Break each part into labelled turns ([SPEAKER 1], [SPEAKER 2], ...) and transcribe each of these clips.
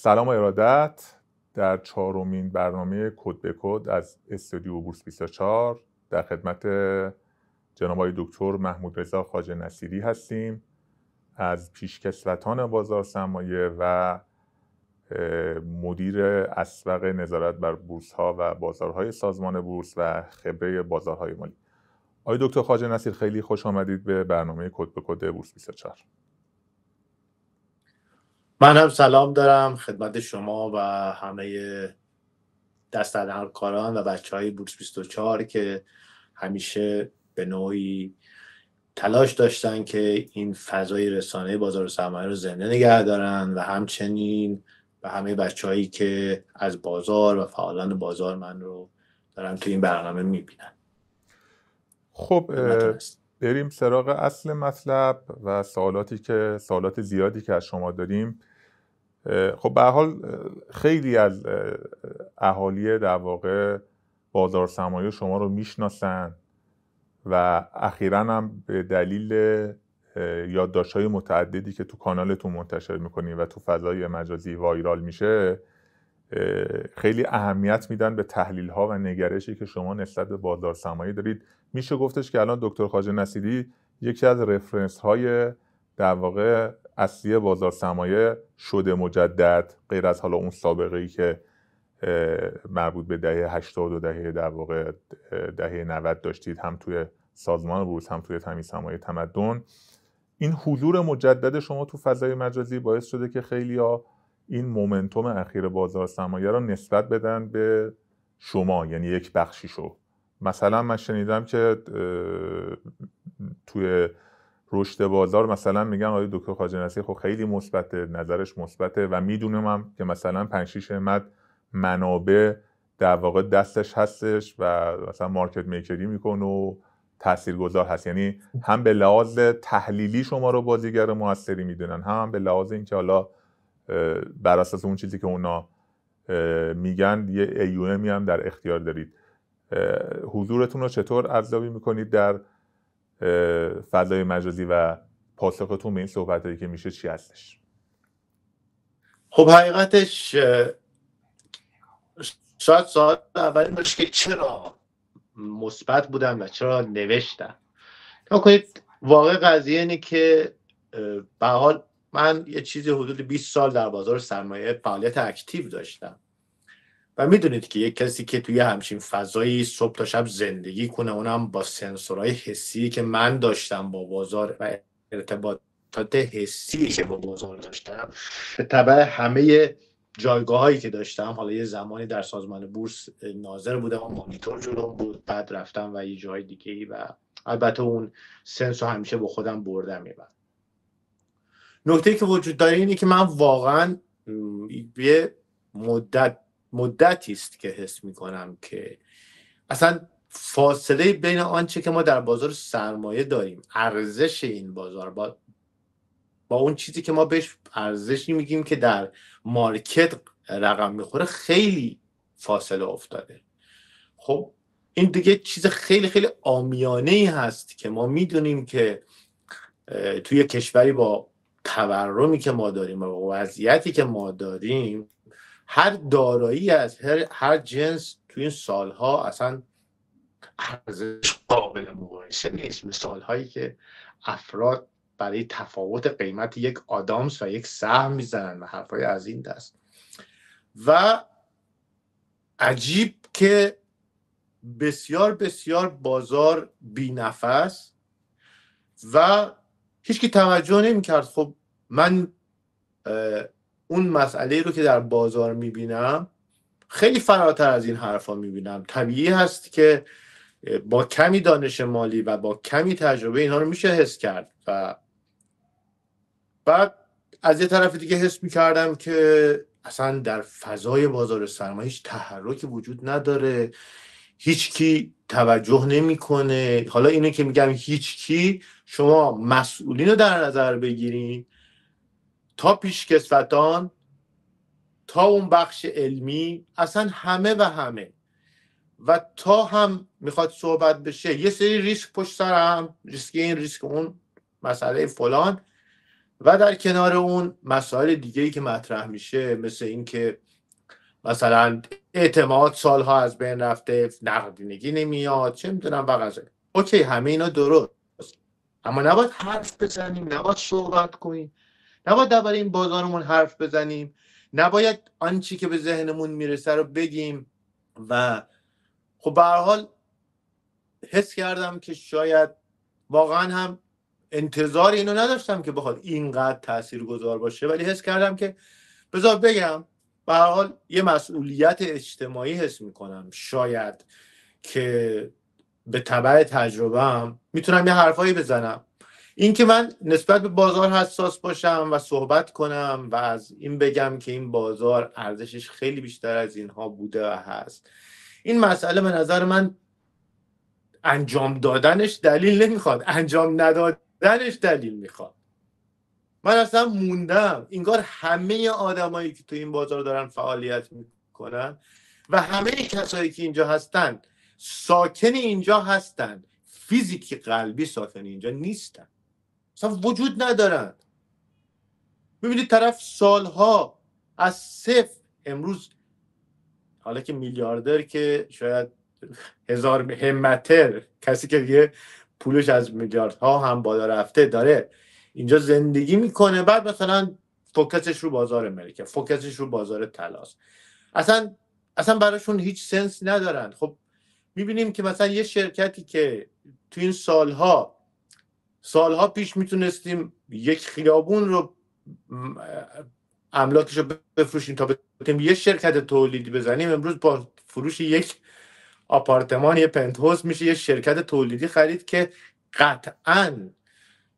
[SPEAKER 1] سلام و ارادت در 4مین برنامه کد به کد از استودیو بورس 24 در خدمت جناب آقای دکتر محمود رضا خواجه نصیری هستیم از پیشکسوتان بازار سرمایه و مدیر اسبق نظارت بر بورس ها و بازارهای سازمان بورس و خبره بازارهای مالی. آقای دکتر خواجه نصیری، خیلی خوش آمدید به برنامه کد به کد بورس 24.
[SPEAKER 2] من هم سلام دارم خدمت شما و همه دست‌درکاران و بچه‌های بورس 24 که همیشه به نوعی تلاش داشتن که این فضای رسانه بازار سرمایه رو زنده نگه دارن و همچنین به همه بچه‌هایی که از بازار و فعالان بازار من رو دارن تو این برنامه میبینن.
[SPEAKER 1] خب بریم سراغ اصل مطلب و سوالات زیادی که از شما داریم. خب به هر حال خیلی از اهالی در واقع بازار سرمایه شما رو میشناسن و اخیراً هم به دلیل یادداشت‌های متعددی که تو کانالتون منتشر میکنین و تو فضای مجازی وایرال میشه خیلی اهمیت میدن به تحلیل‌ها و نگرشی که شما نسبت به بازار سرمایه دارید. میشه گفتش که الان دکتر خواجه نصیری یکی از رفرنس‌های در واقع اصلی بازار سرمایه شده مجدد، غیر از حالا اون سابقه‌ای که مربوط به دهه 80 و در واقع دهه 90 داشتید، هم توی سازمان بورس هم توی تامین سرمایه تمدن. این حضور مجدد شما تو فضای مجازی باعث شده که خیلی‌ها این مومنتوم اخیر بازار سرمایه رو نسبت بدن به شما، یعنی یک بخشیشو. مثلا من شنیدم که توی رشد بازار مثلا میگن آقای دکتر خواجه نصیری خب خیلی مثبته، نظرش مثبته و میدونم هم که مثلا 5-6 مد منابع در واقع دستش هستش و مثلا مارکت میکری میکنه و تاثیرگذار هست، یعنی هم به لحاظ تحلیلی شما رو بازیگر موثری میدونن، هم به لحاظ اینکه حالا بر اساس اون چیزی که اونا میگن یه AUM هم در اختیار دارید. حضورتون رو چطور ارزیابی میکنید در فضای مجازی و پاسختون به این صحبتایی که میشه چی هستش؟
[SPEAKER 2] خب حقیقتش شاید سوال اولی باشه که چرا مثبت بودم و چرا نوشتم. کنید واقع قضیه اینه که به حال من یه چیزی حدود 20 سال در بازار سرمایه فعالیت اکتیو داشتم و میدونید که یک کسی که توی همچین فضایی صبح تا شب زندگی کنه، اونم با سنسورهای حسی که من داشتم با بازار و ارتباطات حسی که با بازار داشتم، به تبع همه جایگاهایی که داشتم، حالا یه زمانی در سازمان بورس ناظر بودم و مانیتور جلوم بود، بعد رفتم و یه جای دیگه‌ای و البته اون سنسو همیشه با خودم بردم میبرم. نکته که وجود داره اینه که من واقعا یه مدتی است که حس میکنم که اصلا فاصله بین آنچه که ما در بازار سرمایه داریم، ارزش این بازار با اون چیزی که ما بهش ارزشی میگیم که در مارکت رقم میخوره خیلی فاصله افتاده. خب این دیگه چیز خیلی خیلی عامیانه‌ای هست که ما میدونیم که توی کشوری با تورمی که ما داریم و وضعیتی که ما داریم، هر دارایی از هر جنس توی این سالها اصلا ارزش قابل مقایسه نیست. مثالهایی که افراد برای تفاوت قیمت یک آدامس و یک سهم میزنن و حرفای از این دست. و عجیب که بسیار بسیار بازار بی‌نفس و هیچکی توجه نمی‌کرد. خب من اون مسئله رو که در بازار میبینم خیلی فراتر از این حرفا میبینم. طبیعی هست که با کمی دانش مالی و با کمی تجربه اینها رو میشه حس کرد و بعد از یه طرف دیگه حس میکردم که اصلا در فضای بازار سرمایه هیچ تحرکی وجود نداره، هیچکی توجه نمیکنه. حالا اینه که میگم هیچکی، شما مسئولین رو در نظر بگیرین، تا پیشکسوتان تا اون بخش علمی، اصلا همه و همه، و تا هم میخواد صحبت بشه یه سری ریسک پشت سر هم، ریسک این ریسک اون، مسئله فلان، و در کنار اون مسائل دیگه‌ای که مطرح میشه، مثل این که مثلا اعتماد سالها از بین رفته، نقدینگی نمیاد، چه میدونم وغیره. اوکی، همه اینا درست، اما نباید حرف بزنیم، نباید صحبت کنیم، نباید درباره این بازارمون حرف بزنیم، نباید آنچه که به ذهنمون میرسه رو بگیم. و خب به هر حال حس کردم که شاید واقعا هم انتظار اینو نداشتم که بخواد اینقدر تاثیرگذار باشه، ولی حس کردم که بذار بگم. به هر حال یه مسئولیت اجتماعی حس میکنم شاید که به تبع تجربه‌ام میتونم یه حرفایی بزنم. این که من نسبت به بازار حساس باشم و صحبت کنم و از این بگم که این بازار ارزشش خیلی بیشتر از اینها بوده و هست، این مسئله به نظر من انجام دادنش دلیل نمیخواد، انجام ندادنش دلیل میخواد. من اصلا موندم، انگار همه آدمایی که تو این بازار دارن فعالیت میکنن و همه کسایی که اینجا هستن ساکن اینجا هستن، فیزیکی قلبی ساکن اینجا نیستن، اصلا وجود ندارن. میبینید طرف سالها از صفر، امروز حالا که میلیاردر که شاید هزار همتر، کسی که دیگه پولش از میلیاردها هم بالا رفته، داره اینجا زندگی میکنه، بعد مثلا فوکسش رو بازار امریکا، فوکسش رو بازار طلاست، اصلا براشون هیچ سنس ندارن. خب میبینیم که مثلا یه شرکتی که تو این سالها پیش میتونستیم یک خیابون رو املاکش رو بفروشیم تا بتونیم یه شرکت تولیدی بزنیم، امروز با فروش یک آپارتمان، یه پنتهوس، میشه یه شرکت تولیدی خرید که قطعاً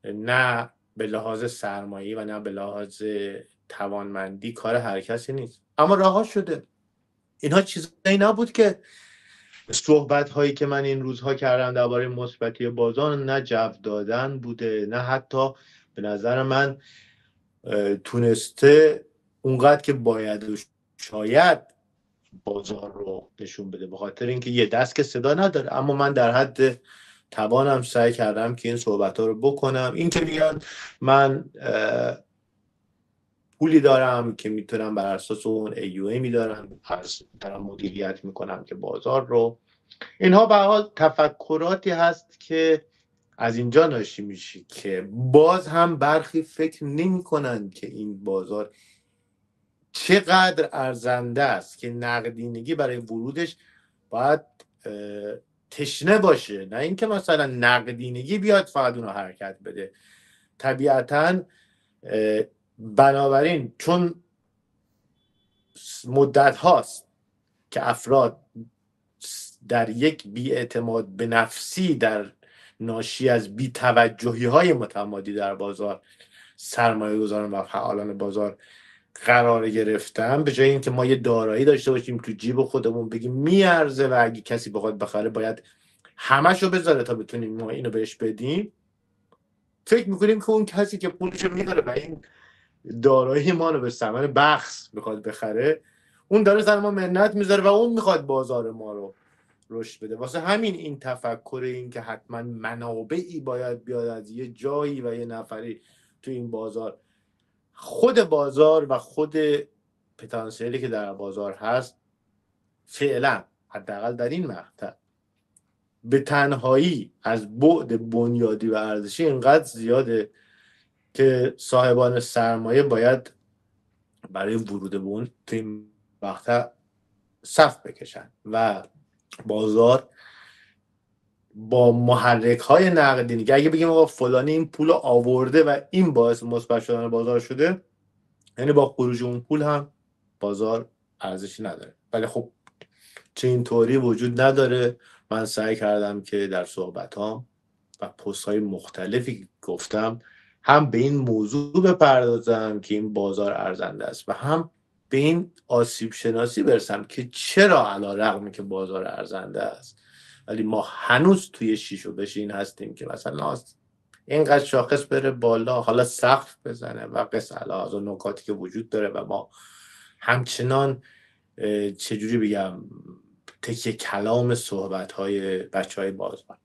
[SPEAKER 2] نه به لحاظ سرمایه‌ای و نه به لحاظ توانمندی کار هر کسی نیست، اما رها شده. اینها چیزایی نبود که صحبت هایی که من این روزها کردم درباره مثبتی بازار نه جو دادن بوده، نه حتی به نظر من تونسته اونقدر که باید و شاید بازار رو نشون بده، به خاطر اینکه یه دست که صدا نداره. اما من در حد توانم سعی کردم که این صحبت ها رو بکنم. این که میگن من پولی دارم که میتونم بر اساس اون AUA میدارم، دارم مدیریت میکنم که بازار رو، اینها به حال تفکراتی هست که از اینجا ناشی میشه که باز هم برخی فکر نمی کنن که این بازار چقدر ارزنده است که نقدینگی برای ورودش باید تشنه باشه، نه اینکه مثلا نقدینگی بیاد فقط اونو حرکت بده. طبیعتاً بنابراین چون مدت هاست که افراد در یک بی‌اعتماد به نفسی در ناشی از بی‌توجهی های متمادی در بازار سرمایه گذاران و فعالان بازار قرار گرفتن، به جای اینکه ما یه دارایی داشته باشیم تو جیب خودمون بگیم میارزه و اگه کسی بخواد بخره باید همشو بذاره تا بتونیم ما اینو بهش بدیم، فکر میکنیم که اون کسی که پولشو میذاره و این دارایی ما رو به ثمن بخس میخواد بخره، اون داره سر ما منت میذاره و اون میخواد بازار ما رو رشد بده. واسه همین این تفکر این که حتما منابعی باید بیاد از یه جایی و یه نفری تو این بازار، خود بازار و خود پتانسیلی که در بازار هست فعلا حداقل در این مقطع به تنهایی از بعد بنیادی و ارزشی اینقدر زیاده که صاحبان سرمایه باید برای ورود به اون تو این مقطع صف بکشن و بازار با محرک های نقدینگی، اگه بگیم آقا فلانی این پول آورده و این باعث مثبت شدن بازار شده، یعنی با خروج اون پول هم بازار ارزشی نداره. ولی خب چه این طوری وجود نداره. من سعی کردم که در صحبتام و پست های مختلفی گفتم هم به این موضوع بپردازم که این بازار ارزنده است و هم به این آسیب شناسی برسم که چرا علیرغم که بازار ارزنده است ولی ما هنوز توی شیش و بشین هستیم که مثلا اینقدر شاخص بره بالا، حالا سقف بزنه و قصه از اون نکاتی که وجود داره و ما همچنان چجوری بگم تکیه کلام صحبت های بچه های بازار.